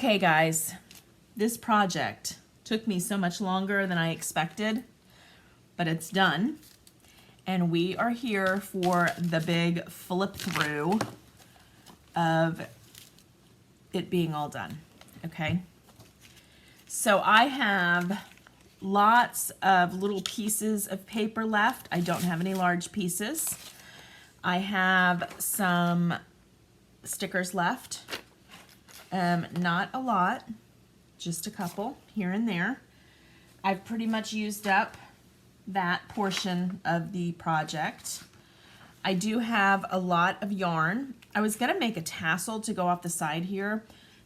Okay, guys, this project took me so much longer than I expected, but it's done. And we are here for the big flip through of it being all done, okay? So I have lots of little pieces of paper left. I don't have any large pieces. I have some stickers left. Not a lot, just a couple here and there. I've pretty much used up that portion of the project. I do have a lot of yarn. I was gonna make a tassel to go off the side here,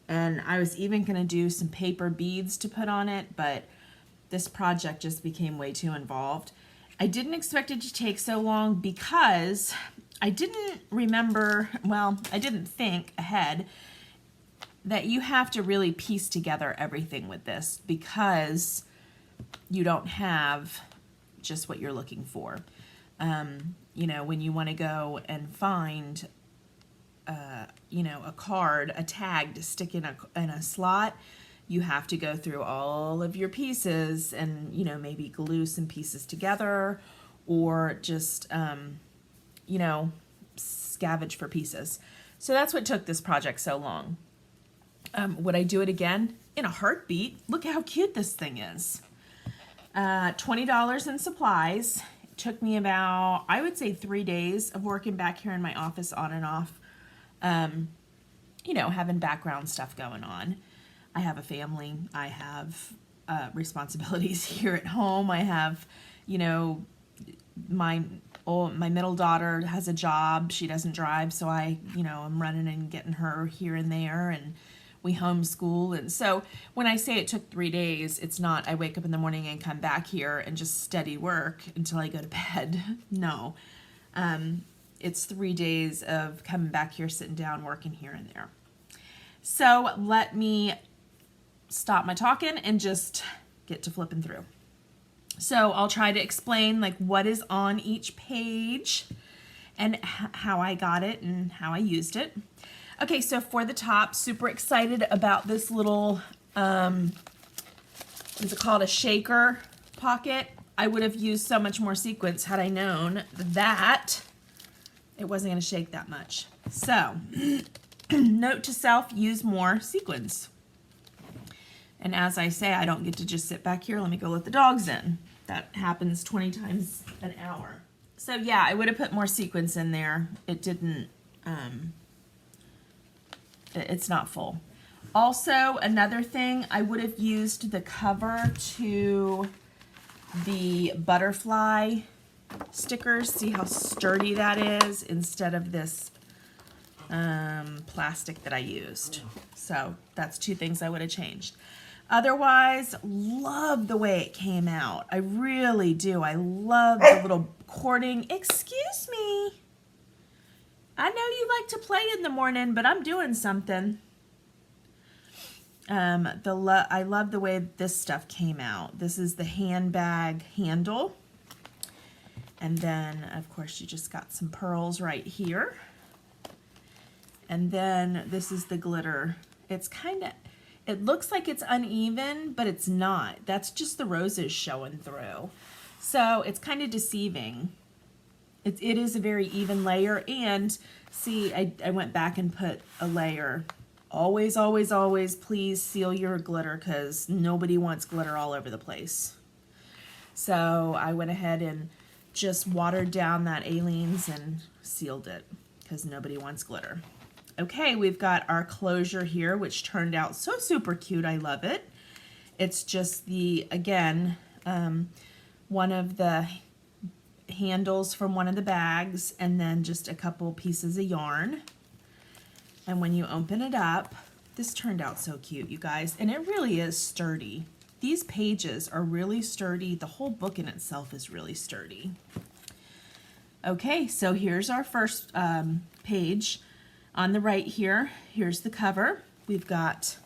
and I was even gonna do some paper beads to put on it, but this project just became way too involved. I didn't expect it to take so long because I didn't remember, well, I didn't think ahead that you have to really piece together everything with this because you don't have just what you're looking for. You know, when you want to go and find, you know, a card, a tag to stick in a slot, you have to go through all of your pieces and, you know, maybe glue some pieces together or just, you know, scavenge for pieces. So that's what took this project so long. Would I do it again? In a heartbeat. Look how cute this thing is. $20 in supplies. It took me about, I would say, 3 days of working back here in my office on and off. You know, having background stuff going on. I have a family. I have responsibilities here at home. I have, you know, my middle daughter has a job. She doesn't drive, so you know, I'm running and getting her here and there, and we homeschool. And so when I say it took 3 days, it's not I wake up in the morning and come back here and just steady work until I go to bed. No. It's 3 days of coming back here, sitting down, working here and there. So let me stop my talking and just get to flipping through. So I'll try to explain like what is on each page and how I got it and how I used it. Okay, so for the top, super excited about this little, what is it called, a shaker pocket. I would have used so much more sequins had I known that it wasn't going to shake that much. So, note to self, use more sequins. And as I say, I don't get to just sit back here. Let me go let the dogs in. That happens 20 times an hour. So yeah, I would have put more sequins in there. It didn't, it's not full. Also, another thing, I would have used the cover to the butterfly stickers. See how sturdy that is instead of this plastic that I used. So that's two things I would have changed. Otherwise, love the way it came out. I really do. I love the little cording. Excuse me. I know you like to play in the morning, but I'm doing something. I love the way this stuff came out. This is the handbag handle. And then, of course, you just got some pearls right here. And then this is the glitter. It's kind of, it looks like it's uneven, but it's not. That's just the roses showing through. So it's kind of deceiving. It is a very even layer, and see, I went back and put a layer. Always, always, always, please seal your glitter because nobody wants glitter all over the place. So I went ahead and just watered down that Aleene's and sealed it because nobody wants glitter. Okay, we've got our closure here, which turned out so super cute. I love it. It's just the, again, one of the handles from one of the bags and then just a couple pieces of yarn. And when you open it up, this turned out so cute, you guys, and it really is sturdy. These pages are really sturdy. The whole book in itself is really sturdy. Okay, so here's our first page. On the right here, here's the cover. We've got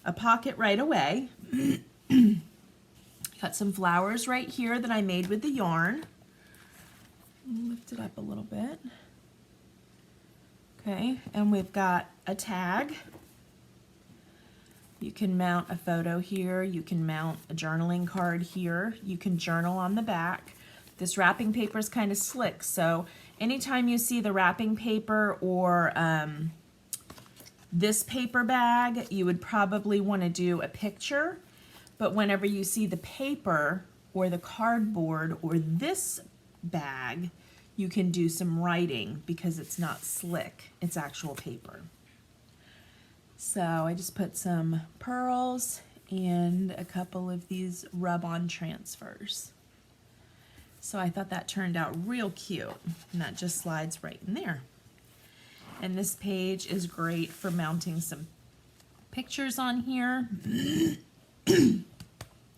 a pocket right away. Got some flowers right here that I made with the yarn. Lift it up a little bit. Okay, and we've got a tag. You can mount a photo here. You can mount a journaling card here. You can journal on the back. This wrapping paper is kind of slick, so anytime you see the wrapping paper or this paper bag, you would probably want to do a picture, but whenever you see the paper or the cardboard or this bag, you can do some writing because it's not slick, it's actual paper. So I just put some pearls and a couple of these rub-on transfers. So I thought that turned out real cute, and that just slides right in there. And this page is great for mounting some pictures on here.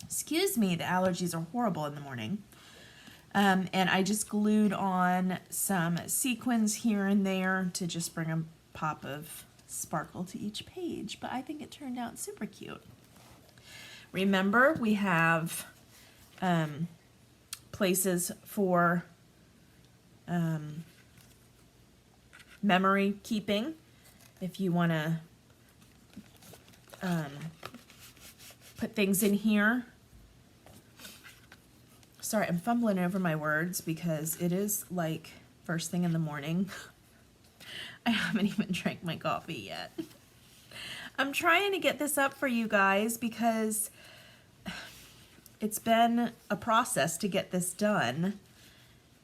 Excuse me, the allergies are horrible in the morning. And I just glued on some sequins here and there to just bring a pop of sparkle to each page, but I think it turned out super cute. Remember, we have places for memory keeping. If you want to put things in here. Sorry, I'm fumbling over my words because it is like first thing in the morning. I haven't even drank my coffee yet. I'm trying to get this up for you guys because it's been a process to get this done.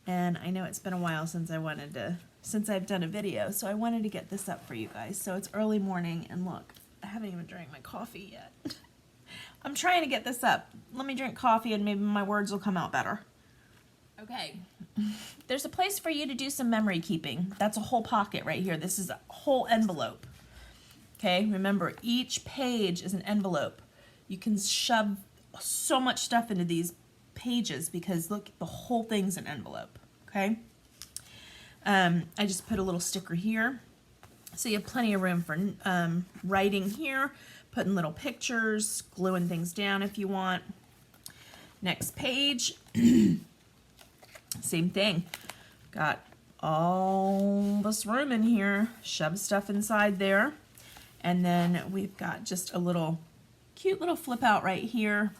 And I know it's been a while since I've done a video, so I wanted to get this up for you guys. So it's early morning, and look, I haven't even drank my coffee yet. I'm trying to get this up. Let me drink coffee and maybe my words will come out better. Okay, there's a place for you to do some memory keeping. That's a whole pocket right here. This is a whole envelope. Okay, remember, each page is an envelope. You can shove so much stuff into these pages because look, the whole thing's an envelope, okay? I just put a little sticker here. So you have plenty of room for writing here, putting little pictures, gluing things down if you want. Next page. Same thing. Got all this room in here. Shove stuff inside there. And then we've got just a little cute little flip out right here.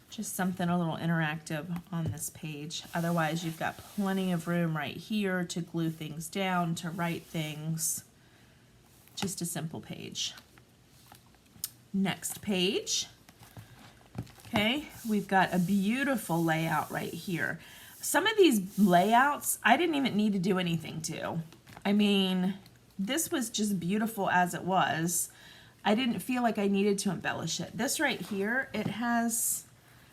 Just something a little interactive on this page. Otherwise, you've got plenty of room right here to glue things down, to write things. Just a simple page. Next page. Okay, we've got a beautiful layout right here. Some of these layouts, I didn't even need to do anything to. I mean, this was just beautiful as it was. I didn't feel like I needed to embellish it. This right here,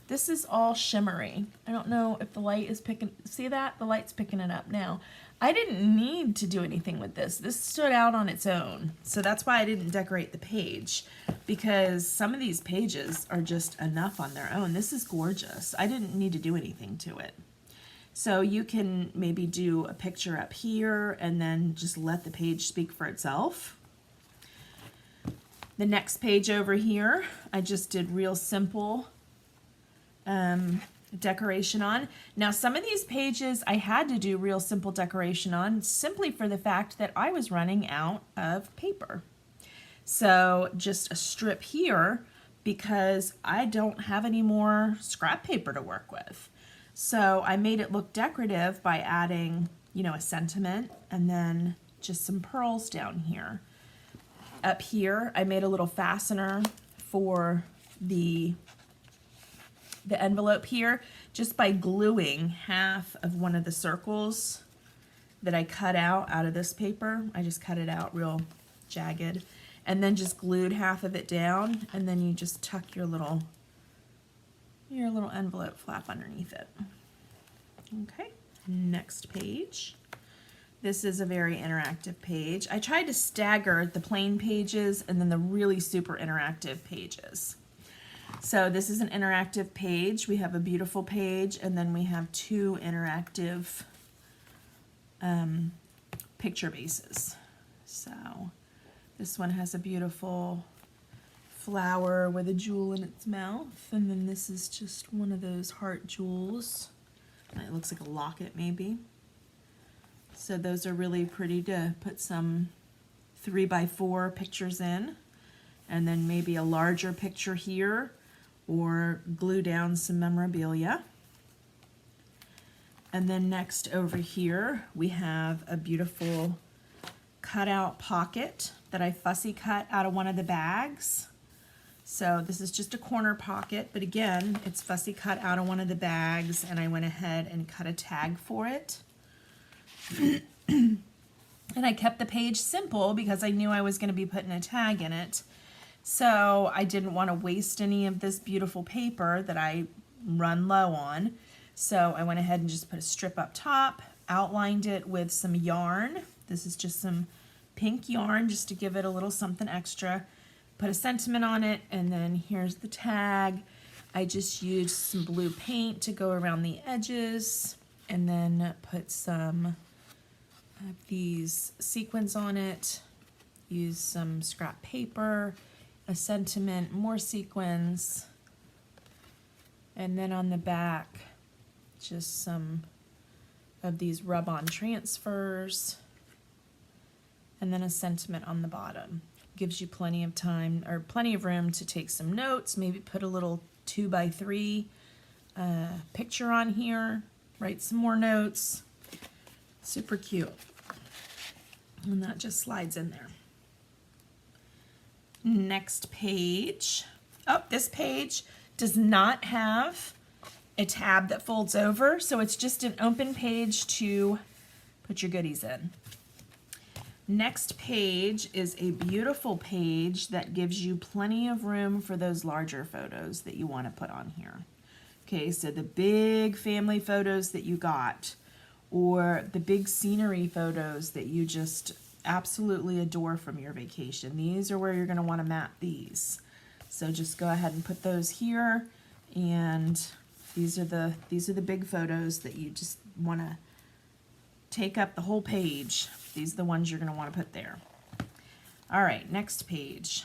this is all shimmery. I don't know if the light is picking, see that? The light's picking it up now. I didn't need to do anything with this. This stood out on its own. So that's why I didn't decorate the page, because some of these pages are just enough on their own. This is gorgeous. I didn't need to do anything to it. So you can maybe do a picture up here and then just let the page speak for itself. The next page over here, I just did real simple decoration on. Now some of these pages I had to do real simple decoration on simply for the fact that I was running out of paper. So just a strip here because I don't have any more scrap paper to work with. So I made it look decorative by adding, you know, a sentiment and then just some pearls down here. Up here, I made a little fastener for the envelope here just by gluing half of one of the circles that I cut out of this paper. I just cut it out real jagged and then just glued half of it down, and then you just tuck your little envelope flap underneath it. Okay, next page. This is a very interactive page. I tried to stagger the plain pages and then the really super interactive pages. So this is an interactive page. We have a beautiful page, and then we have two interactive picture bases. So this one has a beautiful flower with a jewel in its mouth, and then this is just one of those heart jewels. It looks like a locket maybe. So those are really pretty to put some 3x4 pictures in. and then maybe a larger picture here, or glue down some memorabilia. And then next over here, we have a beautiful cutout pocket that I fussy cut out of one of the bags. So this is just a corner pocket, but again, it's fussy cut out of one of the bags, and I went ahead and cut a tag for it. And I kept the page simple because I knew I was going to be putting a tag in it. So I didn't want to waste any of this beautiful paper that I run low on. So I went ahead and just put a strip up top, outlined it with some yarn. This is just some pink yarn just to give it a little something extra. Put a sentiment on it, and then here's the tag. I just used some blue paint to go around the edges, and then put some of these sequins on it. Use some scrap paper, a sentiment, more sequins, and then on the back, just some of these rub-on transfers, and then a sentiment on the bottom. Gives you plenty of time, or plenty of room to take some notes, maybe put a little 2x3 picture on here, write some more notes. Super cute. And that just slides in there. Next page. Oh, this page does not have a tab that folds over, so it's just an open page to put your goodies in. Next page is a beautiful page that gives you plenty of room for those larger photos that you want to put on here. Okay, so the big family photos that you got, or the big scenery photos that you just absolutely adore from your vacation. These are where you're going to want to map these. So just go ahead and put those here, and these are the big photos that you just want to take up the whole page. These are the ones you're going to want to put there. All right, next page.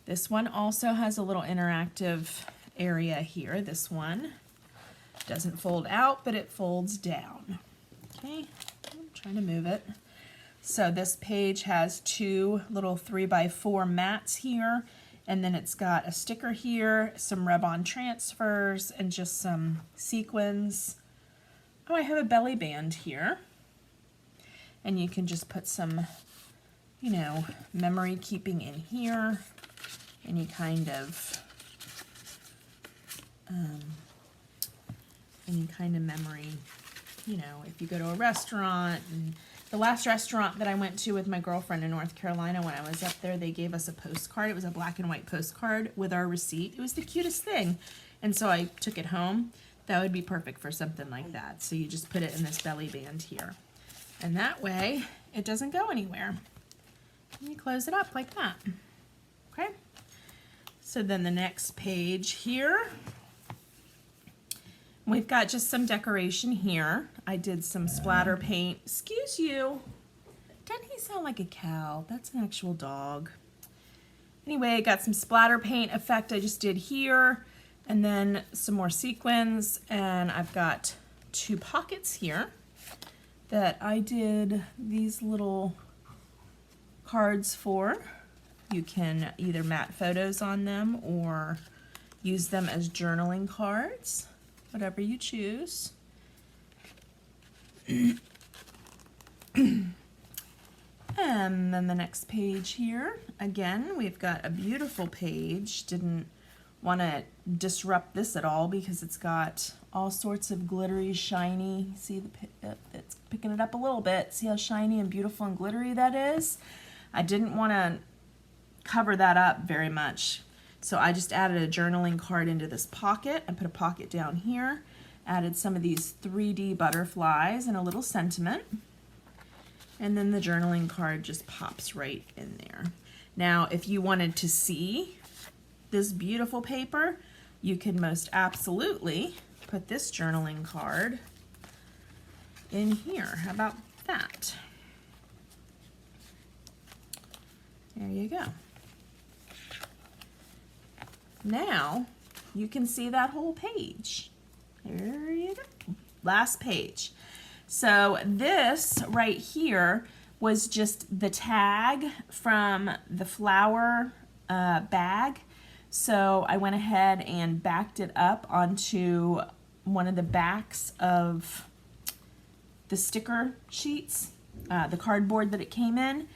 This one also has a little interactive area here. This one doesn't fold out, but it folds down. Okay, I'm trying to move it. So this page has two little 3x4 mats here, and then it's got a sticker here, some rub-on transfers, and just some sequins. Oh, I have a belly band here. And you can just put some, you know, memory keeping in here. Any kind of memory, you know, if you go to a restaurant. And the last restaurant that I went to with my girlfriend in North Carolina, when I was up there, they gave us a postcard. It was a black and white postcard with our receipt. It was the cutest thing. And so I took it home. That would be perfect for something like that. So you just put it in this belly band here. And that way, it doesn't go anywhere. And you close it up like that. Okay? So then the next page here, we've got just some decoration here. I did some splatter paint. Excuse you. Doesn't he sound like a cow? That's an actual dog. Anyway, I got some splatter paint effect I just did here, and then some more sequins, and I've got two pockets here that I did these little cards for. You can either mat photos on them or use them as journaling cards, whatever you choose. And then the next page here, again, we've got a beautiful page. Didn't want to disrupt this at all because it's got all sorts of glittery, shiny. See, it's picking it up a little bit. See how shiny and beautiful and glittery that is? I didn't want to cover that up very much, so I just added a journaling card into this pocket. I put a pocket down here, added some of these 3D butterflies and a little sentiment, and then the journaling card just pops right in there. Now, if you wanted to see this beautiful paper, you could most absolutely put this journaling card in here. How about that? There you go. Now you can see that whole page. There you go. Last page. So this right here was just the tag from the flower bag. So I went ahead and backed it up onto one of the backs of the sticker sheets, the cardboard that it came in,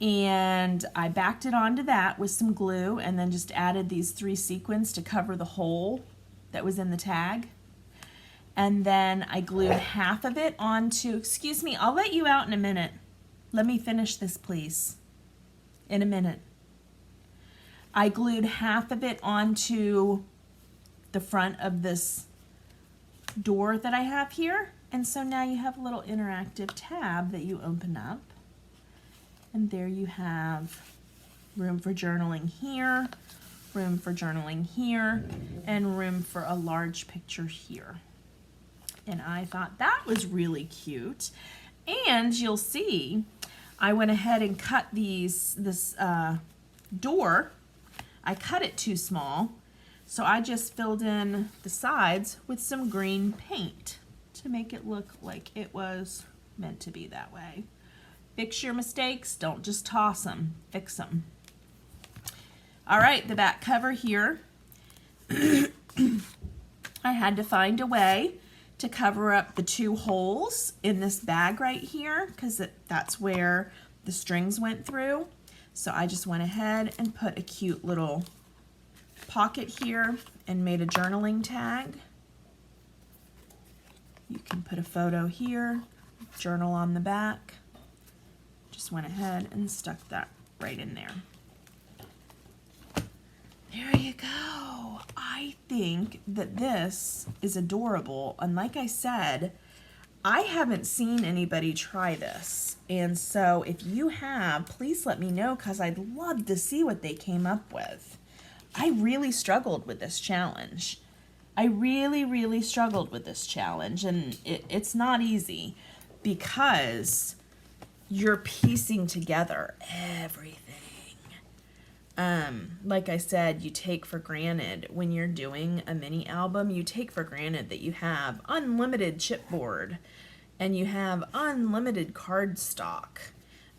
and I backed it onto that with some glue and then just added these 3 sequins to cover the hole that was in the tag. And then I glued half of it onto, excuse me, I'll let you out in a minute. Let me finish this, please. In a minute. I glued half of it onto the front of this door that I have here. And so now you have a little interactive tab that you open up. And there you have room for journaling here, room for journaling here, and room for a large picture here. And I thought that was really cute. And you'll see, I went ahead and cut this door. I cut it too small, so I just filled in the sides with some green paint to make it look like it was meant to be that way. Fix your mistakes, don't just toss them, fix them. All right, the back cover here. I had to find a way to cover up the 2 holes in this bag right here because that's where the strings went through. So I just went ahead and put a cute little pocket here and made a journaling tag. You can put a photo here, journal on the back. Just went ahead and stuck that right in there. There you go. I think that this is adorable. And like I said, I haven't seen anybody try this. And so if you have, please let me know because I'd love to see what they came up with. I really struggled with this challenge. I really struggled with this challenge. And it's not easy because you're piecing together everything. Like I said, you take for granted when you're doing a mini album, you take for granted that you have unlimited chipboard and you have unlimited cardstock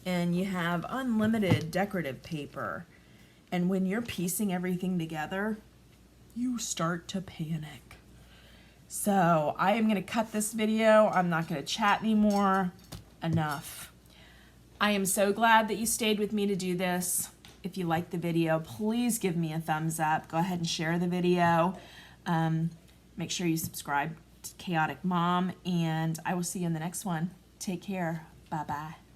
and you have unlimited decorative paper. And when you're piecing everything together, you start to panic. So I am going to cut this video. I'm not going to chat anymore. Enough. I am so glad that you stayed with me to do this. If you liked the video, please give me a thumbs up. Go ahead and share the video. Make sure you subscribe to Chaotic Mom, and I will see you in the next one. Take care. Bye-bye.